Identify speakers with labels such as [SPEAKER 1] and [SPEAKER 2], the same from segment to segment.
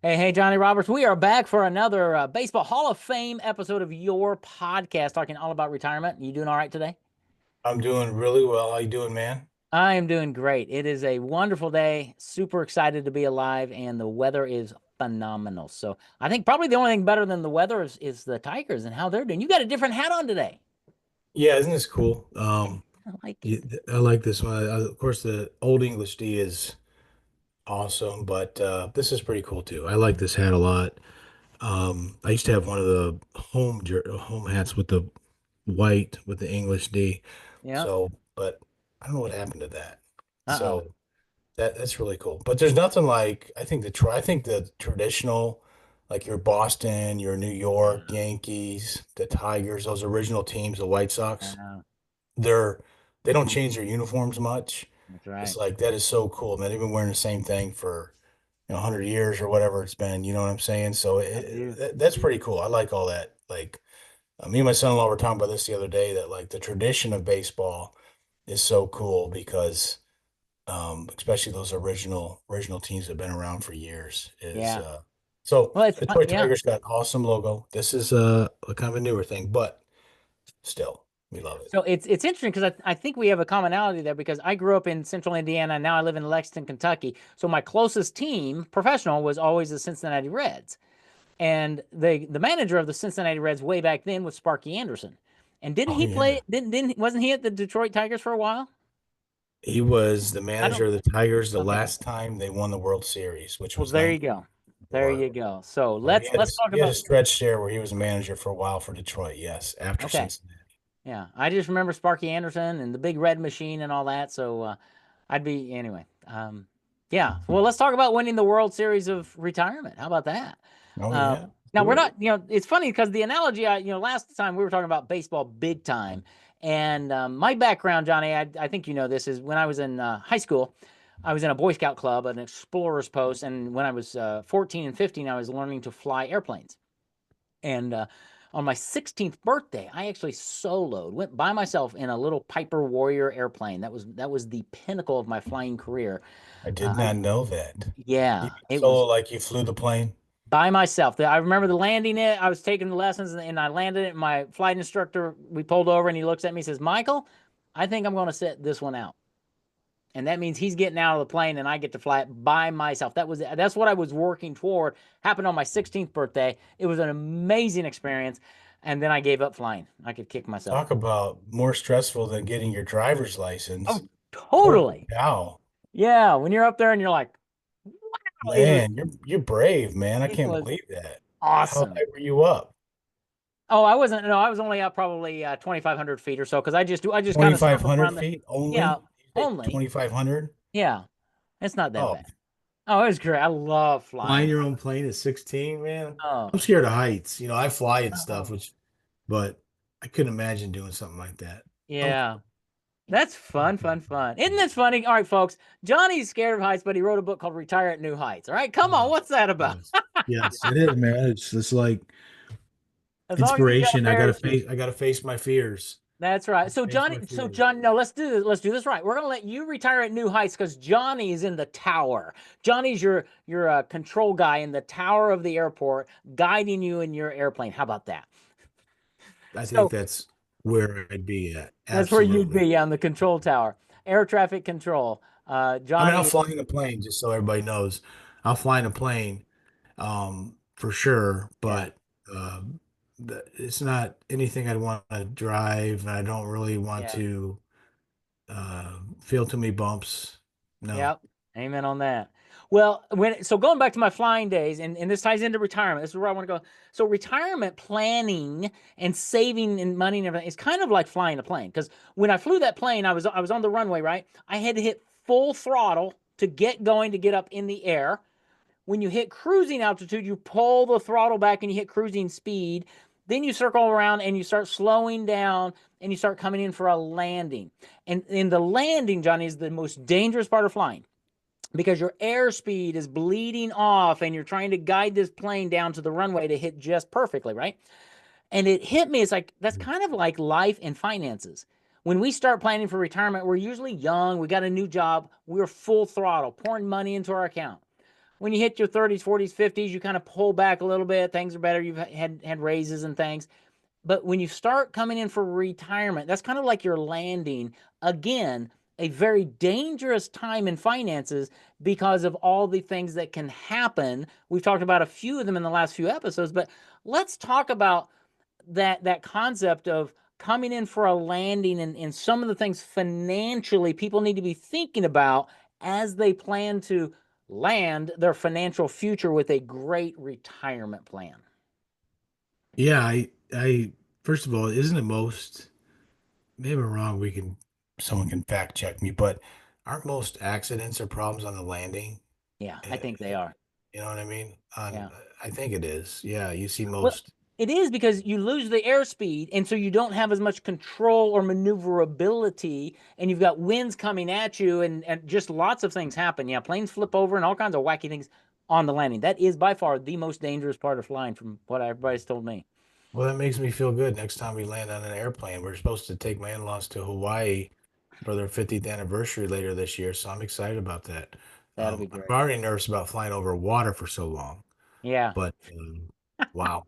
[SPEAKER 1] Hey, Johnnie Roberts. We are back for another Baseball Hall of Fame episode of your podcast, talking all about retirement. You doing all right today?
[SPEAKER 2] I'm doing really well. How you doing, man?
[SPEAKER 1] I am doing great. It is a wonderful day. Super excited to be alive, and the weather is phenomenal. So I think probably the only thing better than the weather is the Tigers and how they're doing. You got a different hat on today.
[SPEAKER 2] Yeah, isn't this cool?
[SPEAKER 1] I like it.
[SPEAKER 2] Yeah, I like this one. Of course, the Old English D is awesome, but this is pretty cool too. I like this hat a lot. I used to have one of the home hats with the white with the English D.
[SPEAKER 1] Yeah.
[SPEAKER 2] So, but I don't know what happened to that.
[SPEAKER 1] Uh-oh.
[SPEAKER 2] So that's really cool. But there's nothing like I think the traditional, like your Boston, your New York
[SPEAKER 1] Yeah.
[SPEAKER 2] Yankees, the Tigers, those original teams, the White Sox,
[SPEAKER 1] Yeah.
[SPEAKER 2] they're they don't change their uniforms much.
[SPEAKER 1] That's
[SPEAKER 2] It's
[SPEAKER 1] right.
[SPEAKER 2] like that is so cool, man. They've been wearing the same thing for 100 years or whatever it's been. You know what I'm saying? So
[SPEAKER 1] I do.
[SPEAKER 2] that's pretty cool. I like all that. Like me and my son-in-law were talking about this the other day that like the tradition of baseball is so cool because especially those original teams that have been around for years is
[SPEAKER 1] Yeah.
[SPEAKER 2] so
[SPEAKER 1] Well, it's
[SPEAKER 2] the
[SPEAKER 1] fun.
[SPEAKER 2] Detroit
[SPEAKER 1] Yeah.
[SPEAKER 2] Tigers got awesome logo. This is a kind of a newer thing, but still we love it.
[SPEAKER 1] So it's interesting because I think we have a commonality there because I grew up in central Indiana and now I live in Lexington, Kentucky. So my closest team, professional, was always the Cincinnati Reds. And the manager of the Cincinnati Reds way back then was Sparky Anderson. And didn't
[SPEAKER 2] Oh
[SPEAKER 1] he
[SPEAKER 2] yeah.
[SPEAKER 1] play didn't wasn't he at the Detroit Tigers for a while?
[SPEAKER 2] He was the
[SPEAKER 1] I don't
[SPEAKER 2] manager of the Tigers the
[SPEAKER 1] Okay.
[SPEAKER 2] last time they won the World Series, which
[SPEAKER 1] Well,
[SPEAKER 2] was
[SPEAKER 1] there you go. There
[SPEAKER 2] 94.
[SPEAKER 1] you go. So
[SPEAKER 2] So
[SPEAKER 1] let's talk
[SPEAKER 2] he had a
[SPEAKER 1] about
[SPEAKER 2] stretch there where he was a manager for a while for Detroit, yes, after
[SPEAKER 1] okay.
[SPEAKER 2] Cincinnati.
[SPEAKER 1] Yeah. I just remember Sparky Anderson and the big red machine and all that. So I'd be anyway. Yeah. Well, let's talk about winning the World Series of retirement. How about that?
[SPEAKER 2] Oh yeah.
[SPEAKER 1] Now
[SPEAKER 2] Do
[SPEAKER 1] we're
[SPEAKER 2] it.
[SPEAKER 1] not, it's funny because the analogy, last time we were talking about baseball big time, and my background, Johnny, I think you know this is when I was in high school, I was in a Boy Scout club, an explorer's post, and when I was 14 and 15, I was learning to fly airplanes. And on my 16th birthday, I actually soloed, went by myself in a little Piper Warrior airplane. That was the pinnacle of my flying career.
[SPEAKER 2] I
[SPEAKER 1] Uh,
[SPEAKER 2] did
[SPEAKER 1] I,
[SPEAKER 2] not know that. You
[SPEAKER 1] yeah,
[SPEAKER 2] mean
[SPEAKER 1] it
[SPEAKER 2] solo
[SPEAKER 1] was
[SPEAKER 2] like you flew the plane?
[SPEAKER 1] by myself. I remember the landing it. I was taking the lessons and I landed it. My flight instructor, we pulled over and he looks at me and says, Michael, I think I'm going to sit this one out. And that means he's getting out of the plane and I get to fly it by myself. That's what I was working toward. Happened on my 16th birthday. It was an amazing experience. And then I gave up flying. I could kick myself.
[SPEAKER 2] Talk about more stressful than getting your driver's license.
[SPEAKER 1] Oh,
[SPEAKER 2] Holy
[SPEAKER 1] totally.
[SPEAKER 2] cow.
[SPEAKER 1] Yeah. When you're up there and you're like, wow,
[SPEAKER 2] Man, you're brave, man. I
[SPEAKER 1] it
[SPEAKER 2] can't
[SPEAKER 1] was
[SPEAKER 2] believe that. How
[SPEAKER 1] awesome.
[SPEAKER 2] high were you up?
[SPEAKER 1] Oh, I wasn't. No, I was only up probably 2,500 feet or so because I just kind of circled
[SPEAKER 2] 2,500
[SPEAKER 1] around the.
[SPEAKER 2] feet
[SPEAKER 1] Yeah,
[SPEAKER 2] only? You say
[SPEAKER 1] only.
[SPEAKER 2] 2,500?
[SPEAKER 1] Yeah, it's not that
[SPEAKER 2] Oh,
[SPEAKER 1] bad. Oh, it was great. I love
[SPEAKER 2] flying
[SPEAKER 1] flying.
[SPEAKER 2] your own plane at 16, man.
[SPEAKER 1] Oh,
[SPEAKER 2] I'm scared of heights. I fly and stuff,
[SPEAKER 1] oh,
[SPEAKER 2] but I couldn't imagine doing something like that. Oh,
[SPEAKER 1] yeah. That's fun, fun, fun. Isn't this funny? All right, folks. Johnny's scared of heights, but he wrote a book called Retire at New Heights. All right, come on.
[SPEAKER 2] yes,
[SPEAKER 1] What's that about?
[SPEAKER 2] yes, yes, it is, man. It's like
[SPEAKER 1] As long as you got a
[SPEAKER 2] inspiration.
[SPEAKER 1] parachute.
[SPEAKER 2] I gotta face my fears.
[SPEAKER 1] That's right.
[SPEAKER 2] Face my
[SPEAKER 1] So
[SPEAKER 2] fears.
[SPEAKER 1] John, no, let's do this. Let's do this right. We're gonna let you retire at New Heights because Johnny is in the tower. Johnny's your control guy in the tower of the airport, guiding you in your airplane. How about that?
[SPEAKER 2] I think
[SPEAKER 1] So
[SPEAKER 2] that's where I'd be at.
[SPEAKER 1] that's where you'd
[SPEAKER 2] Absolutely.
[SPEAKER 1] be on the control tower, air traffic control.
[SPEAKER 2] I mean, I'll
[SPEAKER 1] Johnny,
[SPEAKER 2] fly in a plane just so everybody knows. I'll fly in a plane, for sure,
[SPEAKER 1] yeah,
[SPEAKER 2] but it's not anything I'd want to drive. I don't really want
[SPEAKER 1] yeah.
[SPEAKER 2] to feel too many bumps. No.
[SPEAKER 1] Yep. Amen on that. Well, going back to my flying days, and this ties into retirement. This is where I want to go. So retirement planning and saving and money and everything is kind of like flying a plane. Because when I flew that plane, I was on the runway, right? I had to hit full throttle to get going to get up in the air. When you hit cruising altitude, you pull the throttle back and you hit cruising speed. Then you circle around and you start slowing down and you start coming in for a landing. And in the landing, Johnny, is the most dangerous part of flying because your airspeed is bleeding off and you're trying to guide this plane down to the runway to hit just perfectly, right? And it hit me. It's like that's kind of like life and finances. When we start planning for retirement, we're usually young, we got a new job, we're full throttle, pouring money into our account. when you hit your 30s, 40s, 50s, you kind of pull back a little bit. Things are better. You've had raises and things. But when you start coming in for retirement, that's kind of like you're landing again a very dangerous time in finances because of all the things that can happen. We've talked about a few of them in the last few episodes, but let's talk about that concept of coming in for a landing and some of the things financially people need to be thinking about as they plan to land their financial future with a great retirement plan.
[SPEAKER 2] Yeah, first of all, isn't it most, maybe I'm wrong, someone can fact check me, but aren't most accidents or problems on the landing?
[SPEAKER 1] Yeah, I
[SPEAKER 2] Eh,
[SPEAKER 1] think they are.
[SPEAKER 2] You know what I mean?
[SPEAKER 1] Yeah.
[SPEAKER 2] I think it is. Yeah, you see
[SPEAKER 1] Well,
[SPEAKER 2] most.
[SPEAKER 1] it is because you lose the airspeed, and so you don't have as much control or maneuverability, and you've got winds coming at you, and just lots of things happen. Yeah, planes flip over and all kinds of wacky things on the landing. That is by far the most dangerous part of flying, from what everybody's told me.
[SPEAKER 2] Well, that makes me feel good. Next time we land on an airplane, we're supposed to take my in-laws to Hawaii for their 50th anniversary later this year, so I'm excited about that.
[SPEAKER 1] That'll be
[SPEAKER 2] I'm
[SPEAKER 1] great.
[SPEAKER 2] already nervous about flying over water for so long,
[SPEAKER 1] Yeah,
[SPEAKER 2] but wow.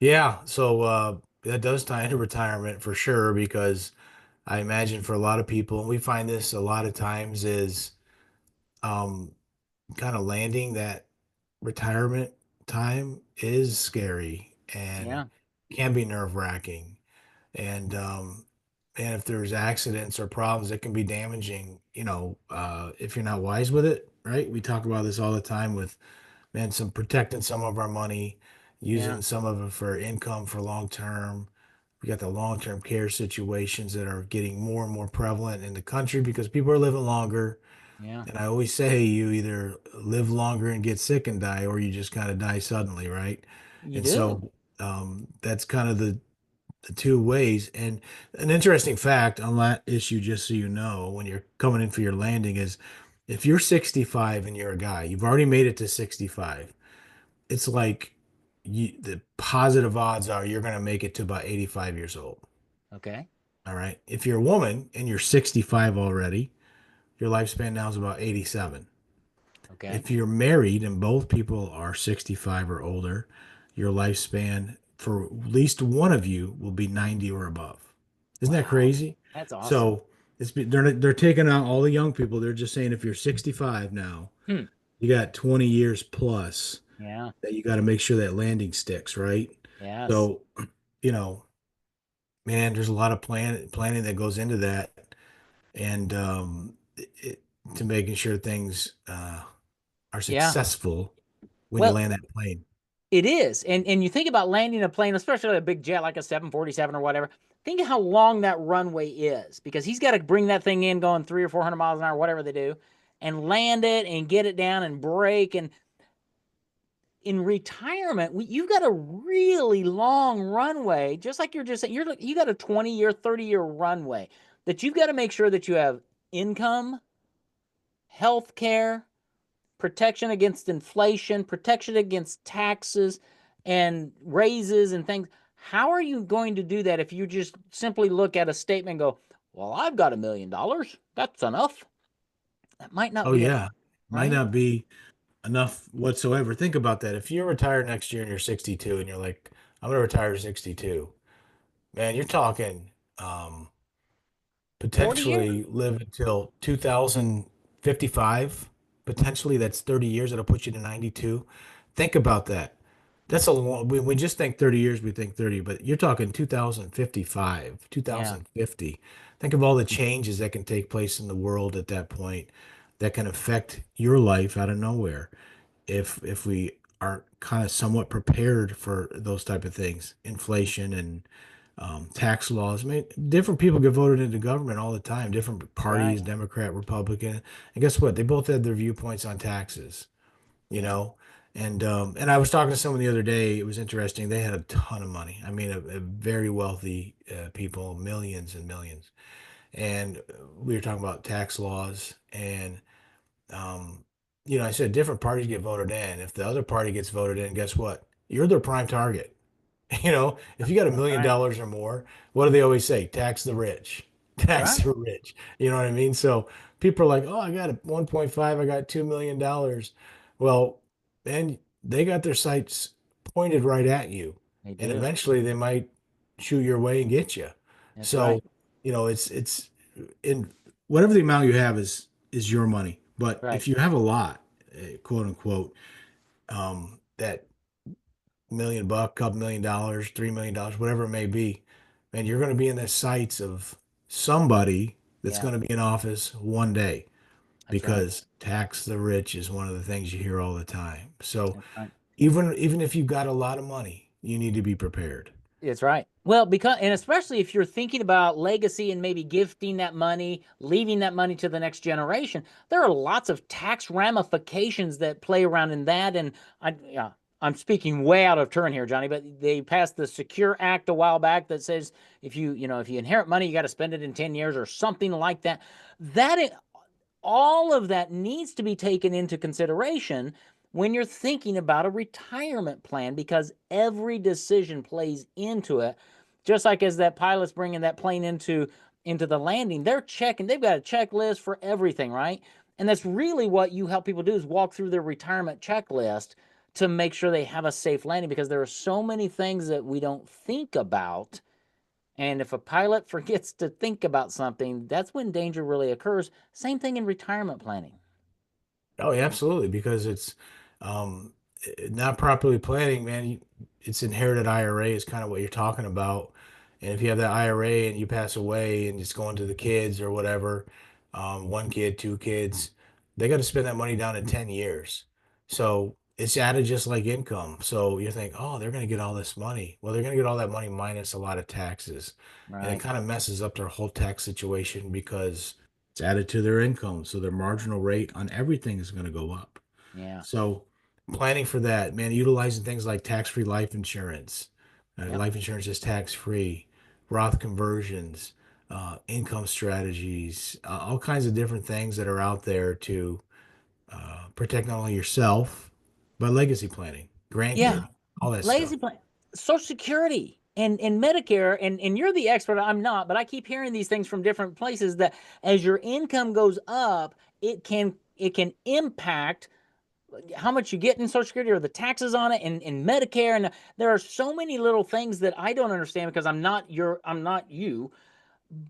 [SPEAKER 2] Yeah, so that does tie into retirement for sure because I imagine for a lot of people, and we find this a lot of times is um, kind of landing that retirement time is scary and
[SPEAKER 1] yeah,
[SPEAKER 2] can be nerve-wracking. And and if there's accidents or problems, it can be damaging, if you're not wise with it, right? We talk about this all the time with, man, some protecting some of our money,
[SPEAKER 1] yeah,
[SPEAKER 2] using some of it for income for long term. We got the long-term care situations that are getting more and more prevalent in the country because people are living longer.
[SPEAKER 1] yeah.
[SPEAKER 2] And I always say you either live longer and get sick and die, or you just kind of die suddenly, right?
[SPEAKER 1] You
[SPEAKER 2] And
[SPEAKER 1] do.
[SPEAKER 2] so that's kind of the two ways. And an interesting fact on that issue, just so you know, when you're coming in for your landing, is if you're 65 and you're a guy, you've already made it to 65. It's like the positive odds are you're going to make it to about 85 years old.
[SPEAKER 1] Okay,
[SPEAKER 2] All right. If you're a woman and you're 65 already, your lifespan now is about 87.
[SPEAKER 1] okay.
[SPEAKER 2] If you're married and both people are 65 or older, your lifespan for at least one of you will be 90 or above. Isn't that
[SPEAKER 1] Wow,
[SPEAKER 2] crazy?
[SPEAKER 1] that's awesome.
[SPEAKER 2] So they're taking out all the young people. They're just saying if you're 65 now,
[SPEAKER 1] Hmm.
[SPEAKER 2] you got 20 years plus
[SPEAKER 1] Yeah.
[SPEAKER 2] that you got to make sure that landing sticks, right?
[SPEAKER 1] Yes.
[SPEAKER 2] So, you know, man, there's a lot of planning that goes into that, and to making sure things are
[SPEAKER 1] Yeah.
[SPEAKER 2] successful when you
[SPEAKER 1] Well,
[SPEAKER 2] land that plane.
[SPEAKER 1] it is. And you think about landing a plane, especially a big jet like a 747 or whatever. Think of how long that runway is because he's got to bring that thing in going 300 or 400 miles an hour, whatever they do, and land it and get it down and brake. And in retirement, you've got a really long runway, just like you're just saying, you got a 20-year, 30-year runway that you've got to make sure that you have income, health care, protection against inflation, protection against taxes and raises and things. How are you going to do that if you just simply look at a statement and go, well, I've got $1 million. That's enough. That might not
[SPEAKER 2] Oh
[SPEAKER 1] be enough,
[SPEAKER 2] yeah, might
[SPEAKER 1] right?
[SPEAKER 2] not be enough whatsoever. Think about that. If you're retired next year and you're 62 and you're like, I'm gonna retire at 62, man, you're talking
[SPEAKER 1] $40 years?
[SPEAKER 2] potentially live until 2055. Potentially, that's 30 years. That'll put you to 92. Think about that. That's a long, we just think 30 years, we think 30, but you're talking 2055,
[SPEAKER 1] Yeah,
[SPEAKER 2] 2050. Think of all the changes that can take place in the world at that point that can affect your life out of nowhere if we aren't kind of somewhat prepared for those type of things, inflation and tax laws. I mean, different people get voted into government all the time, different
[SPEAKER 1] right.
[SPEAKER 2] parties, Democrat, Republican. And guess what? They both had their viewpoints on taxes, you
[SPEAKER 1] Yeah,
[SPEAKER 2] know? And I was talking to someone the other day. It was interesting. They had a ton of money. I mean, a very wealthy people, millions and millions. And we were talking about tax laws. And, um, I said different parties get voted in. If the other party gets voted in, guess what? You're their prime target. If you got a
[SPEAKER 1] that's
[SPEAKER 2] million
[SPEAKER 1] right.
[SPEAKER 2] dollars or more, what do they always say? Tax the rich.
[SPEAKER 1] That's
[SPEAKER 2] Tax
[SPEAKER 1] right.
[SPEAKER 2] the rich. You know what I mean? So people are like, oh, I got a 1.5, I got $2 million. Well, and they got their sights pointed right at you,
[SPEAKER 1] They
[SPEAKER 2] and
[SPEAKER 1] do.
[SPEAKER 2] eventually they might shoot your way and get you.
[SPEAKER 1] That's right.
[SPEAKER 2] So, it's in whatever the amount you have is your money. But
[SPEAKER 1] Right.
[SPEAKER 2] if you have a lot, quote unquote, that $1 million, couple $1 million, $3 million, whatever it may be, and you're going to be in the sights of somebody that's
[SPEAKER 1] Yeah.
[SPEAKER 2] going to be in office one day
[SPEAKER 1] That's right.
[SPEAKER 2] because tax the rich is one of the things you hear all the time. So
[SPEAKER 1] That's right.
[SPEAKER 2] even if you've got a lot of money, you need to be prepared.
[SPEAKER 1] It's right. Well, because and especially if you're thinking about legacy and maybe gifting that money, leaving that money to the next generation, there are lots of tax ramifications that play around in that. And yeah, I'm speaking way out of turn here, Johnny, but they passed the Secure Act a while back that says if you inherit money, you got to spend it in 10 years or something like that. That all of that needs to be taken into consideration when you're thinking about a retirement plan because every decision plays into it. Just like as that pilot's bringing that plane into the landing, they've got a checklist for everything, right? And that's really what you help people do is walk through their retirement checklist to make sure they have a safe landing because there are so many things that we don't think about, and if a pilot forgets to think about something, that's when danger really occurs. Same thing in retirement planning.
[SPEAKER 2] Oh, yeah, absolutely, because it's um, not properly planning, man. It's inherited IRA is kind of what you're talking about. And if you have that IRA and you pass away and it's going to the kids or whatever, one kid, two kids, they got to spend that money down in 10 years. So it's added just like income. So you think, oh, they're going to get all this money. Well, they're going to get all that money minus a lot of taxes. And it
[SPEAKER 1] Right.
[SPEAKER 2] kind of messes up their whole tax situation because it's added to their income. So their marginal rate on everything is going to go up.
[SPEAKER 1] Yeah.
[SPEAKER 2] So planning for that, man, utilizing things like tax-free life insurance.
[SPEAKER 1] Yep.
[SPEAKER 2] Life insurance is tax-free, Roth conversions, income strategies, all kinds of different things that are out there to protect not only yourself, but legacy planning,
[SPEAKER 1] Yeah.
[SPEAKER 2] grandkid, all that
[SPEAKER 1] Lazy
[SPEAKER 2] stuff.
[SPEAKER 1] plan, Social Security and Medicare, and you're the expert. I'm not, but I keep hearing these things from different places that as your income goes up, it can impact how much you get in Social Security or the taxes on it and Medicare. And there are so many little things that I don't understand because I'm not you.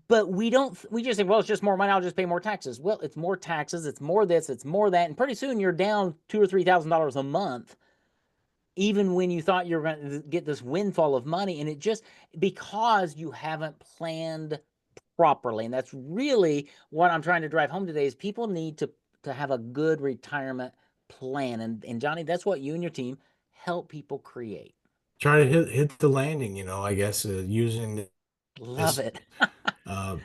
[SPEAKER 1] But we just think, well, it's just more money. I'll just pay more taxes. Well, it's more taxes. It's more this. It's more that. And pretty soon you're down $2,000 or $3,000 a month, even when you thought you were going to get this windfall of money. And it just because you haven't planned properly. And that's really what I'm trying to drive home today is people need to have a good retirement plan. And Johnny, that's what you and your team help people create.
[SPEAKER 2] Try to hit the landing, I guess, using
[SPEAKER 1] Love
[SPEAKER 2] this
[SPEAKER 1] it.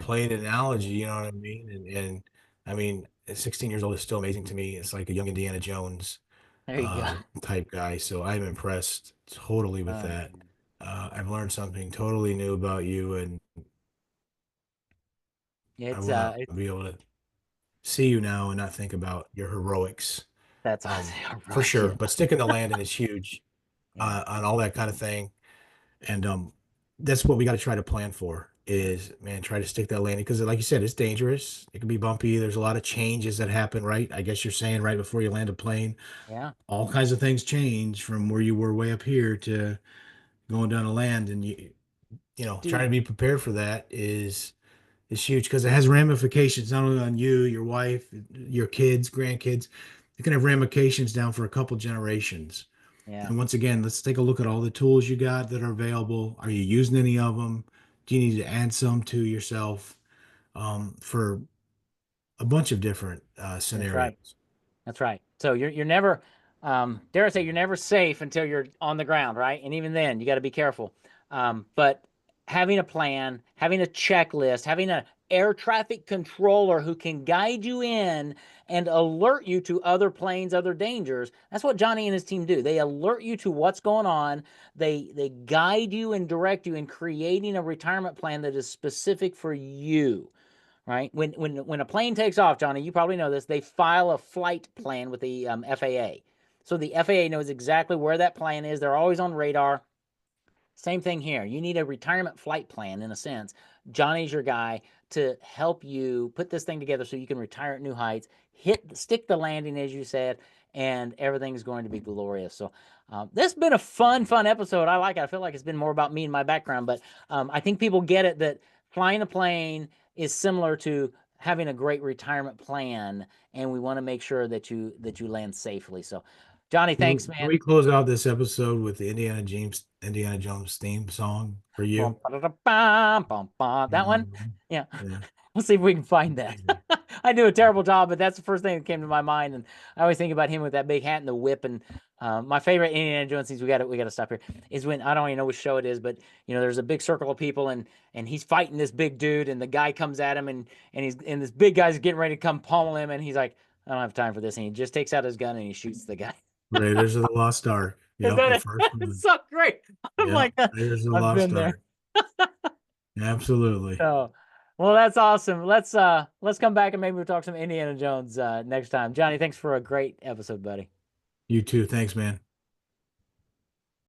[SPEAKER 2] played analogy, you know what I mean? And I mean, at 16 years old is still amazing to me. It's like a young Indiana Jones
[SPEAKER 1] There you go.
[SPEAKER 2] type guy. So I'm impressed totally with
[SPEAKER 1] Uh,
[SPEAKER 2] that. I've learned something totally new about you, and I
[SPEAKER 1] it's
[SPEAKER 2] want to
[SPEAKER 1] it's
[SPEAKER 2] be able to see you now and not think about your heroics,
[SPEAKER 1] that's awesome.
[SPEAKER 2] for
[SPEAKER 1] Right.
[SPEAKER 2] sure.
[SPEAKER 1] Yeah.
[SPEAKER 2] But sticking the landing is huge
[SPEAKER 1] Yeah.
[SPEAKER 2] on all that kind of thing. And that's what we got to try to plan for is, man, try to stick that landing because like you said, it's dangerous. It can be bumpy. There's a lot of changes that happen, right? I guess you're saying right before you land a plane,
[SPEAKER 1] Yeah.
[SPEAKER 2] all kinds of things change from where you were way up here to going down to land. And trying
[SPEAKER 1] Dude.
[SPEAKER 2] to be prepared for that is huge because it has ramifications not only on you, your wife, your kids, grandkids. It can have ramifications down for a couple generations.
[SPEAKER 1] Yeah.
[SPEAKER 2] And once again, let's take a look at all the tools you got that are available. Are you using any of them? Do you need to add some to yourself for a bunch of different
[SPEAKER 1] That's
[SPEAKER 2] scenarios?
[SPEAKER 1] right. That's right. So you're never, dare I say, you're never safe until you're on the ground, right? And even then, you got to be careful. But having a plan, having a checklist, having a air traffic controller who can guide you in and alert you to other planes, other dangers. That's what Johnny and his team do. They alert you to what's going on. They guide you and direct you in creating a retirement plan that is specific for you, right? When a plane takes off, Johnny, you probably know this. They file a flight plan with the FAA, so the FAA knows exactly where that plane is. They're always on radar. Same thing here. You need a retirement flight plan in a sense. Johnny's your guy to help you put this thing together so you can retire at new heights, stick the landing as you said, and everything's going to be glorious. So this has been a fun episode. I like it. I feel like it's been more about me and my background, but I think people get it that flying a plane is similar to having a great retirement plan, and we want to make sure that you land safely. So, Johnny, thanks,
[SPEAKER 2] Can
[SPEAKER 1] man.
[SPEAKER 2] we close out this episode with the Indiana Jones theme song for
[SPEAKER 1] Bum,
[SPEAKER 2] you?
[SPEAKER 1] ba-da-da-bum, bum, bum. That one? Yeah.
[SPEAKER 2] Yeah,
[SPEAKER 1] We'll see if we can find that.
[SPEAKER 2] amazing.
[SPEAKER 1] I do a terrible job, but that's the first thing that came to my mind, and I always think about him with that big hat and the whip. And my favorite Indiana Jones scenes, we got to stop here, is when I don't even know which show it is, but there's a big circle of people, and he's fighting this big dude, and the guy comes at him, and this big guy's getting ready to come pummel him, and he's like, I don't have time for this, and he just takes out his gun and he shoots the guy.
[SPEAKER 2] Raiders of the Lost Ark.
[SPEAKER 1] Is
[SPEAKER 2] Yep,
[SPEAKER 1] that
[SPEAKER 2] the
[SPEAKER 1] it?
[SPEAKER 2] first
[SPEAKER 1] It's
[SPEAKER 2] one.
[SPEAKER 1] so great. I'm
[SPEAKER 2] Yep,
[SPEAKER 1] like,
[SPEAKER 2] Raiders of the
[SPEAKER 1] I've
[SPEAKER 2] Lost
[SPEAKER 1] been there.
[SPEAKER 2] Ark. Absolutely.
[SPEAKER 1] So, well, that's awesome. Let's come back and maybe we'll talk some Indiana Jones next time. Johnny, thanks for a great episode, buddy.
[SPEAKER 2] You too. Thanks, man.